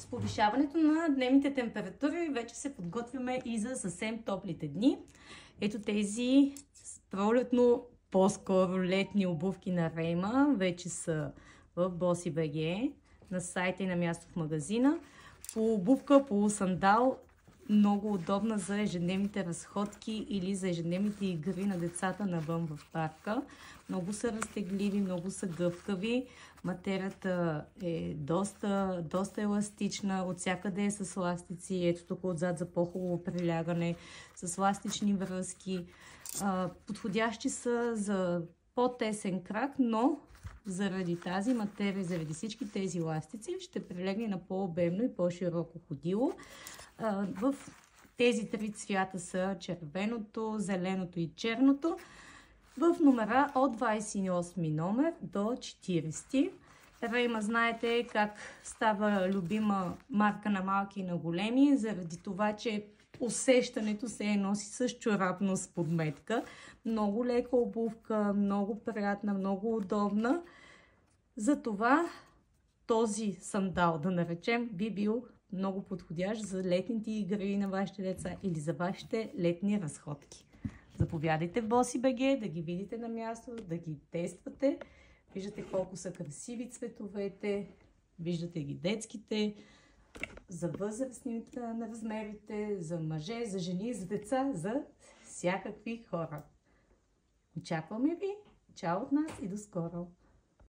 С повишаването на дневните температури вече се подготвяме и за съвсем топлите дни. Ето тези пролетно, по-скоро летни обувки на Рейма вече са в Bossy.bg, на сайта и на място в магазина. Полуобувка, полусандал, много удобна за ежедневните разходки или за ежедневните игри на децата навън в парка. Много са разтегливи, много са гъвкави. Материята е доста еластична. От всякъде е с ластици. Ето тук отзад за по-хубаво прилягане. С ластични връзки. Подходящи са за по-тесен крак, но заради тази материя, заради всички тези ластици, ще прилегне на по-обемно и по-широко ходило. В тези три цвята са червеното, зеленото и черното. В номера от 28 номер до 40. Рейма, знаете как става любима марка на малки и на големи, заради това, че усещането се носи с чорапно с подметка. Много лека обувка, много приятна, много удобна. Затова този сандал, да наречем, би бил много подходящ за летните игри на вашите деца или за вашите летни разходки. Заповядайте в Bossy.bg, да ги видите на място, да ги тествате. Виждате колко са красиви цветовете, виждате ги детските, за възрастните на размерите, за мъже, за жени, за деца, за всякакви хора. Очакваме ви! Чао от нас и до скоро!